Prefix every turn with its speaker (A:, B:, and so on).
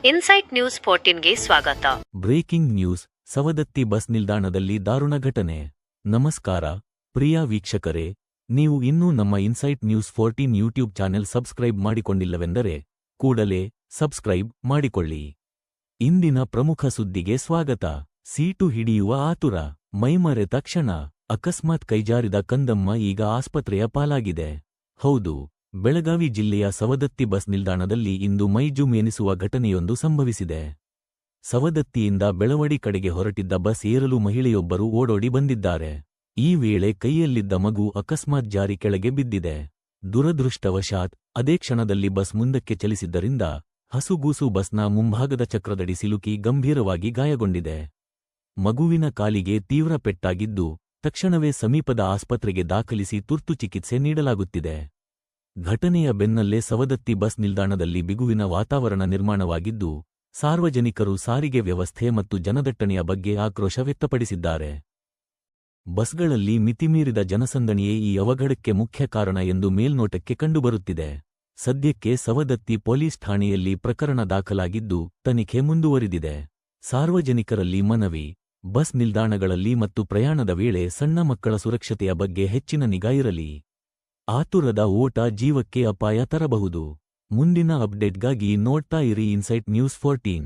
A: Insight news 14ಗೆ ಸ್ವಾಗತ.
B: Breaking news. Savadatti bus ನಿಲ್ದಾಣದಲ್ಲಿ ದಾರುಣ ಘಟನೆ. ನಮಸ್ಕಾರ ಪ್ರಿಯ ವೀಕ್ಷಕರೇ, ನೀವು ಇನ್ನೂ ನಮ್ಮ insight news 14 YouTube channel subscribe ಮಾಡಿಕೊಂಡಿಲ್ಲವೆಂದರೆ ಕೂಡಲೇ ಸಬ್ಸ್ಕ್ರೈಬ್ ಮಾಡಿಕೊಳ್ಳಿ. ಇಂದಿನ ಪ್ರಮುಖ ಸುದ್ದಿಗೆ ಸ್ವಾಗತ. ಸೀಟು ಹಿಡಿಯುವ ಆತುರ, ಮೈಮರೆತ ಕ್ಷಣ, ಅಕಸ್ಮಾತ್ ಕೈಜಾರಿದ ಕಂದಮ್ಮ ಈಗ ಆಸ್ಪತ್ರೆಯ ಪಾಲಾಗಿದೆ. ಹೌದು, ಬೆಳಗಾವಿ ಜಿಲ್ಲೆಯ ಸವದತ್ತಿ ಬಸ್ ನಿಲ್ದಾಣದಲ್ಲಿ ಇಂದು ಮೈಜುಮ್ ಎನಿಸುವ ಘಟನೆಯೊಂದು ಸಂಭವಿಸಿದೆ. ಸವದತ್ತಿಯಿಂದ ಬೆಳವಡಿ ಕಡೆಗೆ ಹೊರಟಿದ್ದ ಬಸ್ ಏರಲು ಮಹಿಳೆಯೊಬ್ಬರು ಓಡೋಡಿ ಬಂದಿದ್ದಾರೆ. ಈ ವೇಳೆ ಕೈಯಲ್ಲಿದ್ದ ಮಗು ಅಕಸ್ಮಾತ್ ಜಾರಿ ಕೆಳಗೆ ಬಿದ್ದಿದೆ. ದುರದೃಷ್ಟವಶಾತ್ ಅದೇ ಕ್ಷಣದಲ್ಲಿ ಬಸ್ ಮುಂದಕ್ಕೆ ಚಲಿಸಿದ್ದರಿಂದ ಹಸುಗೂಸು ಬಸ್ನ ಮುಂಭಾಗದ ಚಕ್ರದಡಿ ಸಿಲುಕಿ ಗಂಭೀರವಾಗಿ ಗಾಯಗೊಂಡಿದೆ. ಮಗುವಿನ ಕಾಲಿಗೆ ತೀವ್ರ ಪೆಟ್ಟಾಗಿದ್ದು ತಕ್ಷಣವೇ ಸಮೀಪದ ಆಸ್ಪತ್ರೆಗೆ ದಾಖಲಿಸಿ ತುರ್ತು ಚಿಕಿತ್ಸೆ ನೀಡಲಾಗುತ್ತಿದೆ. ಘಟನೆಯ ಬೆನ್ನಲ್ಲೇ ಸವದತ್ತಿ ಬಸ್ ನಿಲ್ದಾಣದಲ್ಲಿ ಬಿಗುವಿನ ವಾತಾವರಣ ನಿರ್ಮಾಣವಾಗಿದ್ದು, ಸಾರ್ವಜನಿಕರು ಸಾರಿಗೆ ವ್ಯವಸ್ಥೆ ಮತ್ತು ಜನದಟ್ಟಣೆಯ ಬಗ್ಗೆ ಆಕ್ರೋಶ ವ್ಯಕ್ತಪಡಿಸಿದ್ದಾರೆ. ಬಸ್ಗಳಲ್ಲಿ ಮಿತಿಮೀರಿದ ಜನಸಂದಣಿಯೇ ಈ ಅವಘಡಕ್ಕೆ ಮುಖ್ಯ ಕಾರಣ ಎಂದು ಮೇಲ್ನೋಟಕ್ಕೆ ಕಂಡುಬರುತ್ತಿದೆ. ಸದ್ಯಕ್ಕೆ ಸವದತ್ತಿ ಪೊಲೀಸ್ ಠಾಣೆಯಲ್ಲಿ ಪ್ರಕರಣ ದಾಖಲಾಗಿದ್ದು ತನಿಖೆ ಮುಂದುವರಿದಿದೆ. ಸಾರ್ವಜನಿಕರಲ್ಲಿ ಮನವಿ: ಬಸ್ ನಿಲ್ದಾಣಗಳಲ್ಲಿ ಮತ್ತು ಪ್ರಯಾಣದ ವೇಳೆ ಸಣ್ಣ ಮಕ್ಕಳ ಸುರಕ್ಷತೆಯ ಬಗ್ಗೆ ಹೆಚ್ಚಿನ ನಿಗಾ ಇರಲಿ. ಆತುರದ ಓಟ ಜೀವಕ್ಕೆ ಅಪಾಯ ತರಬಹುದು. ಮುಂದಿನ ಅಪ್ಡೇಟ್ಗಾಗಿ ನೋಡ್ತಾ ಇರಿ ಇನ್ಸೈಟ್ ನ್ಯೂಸ್ 14.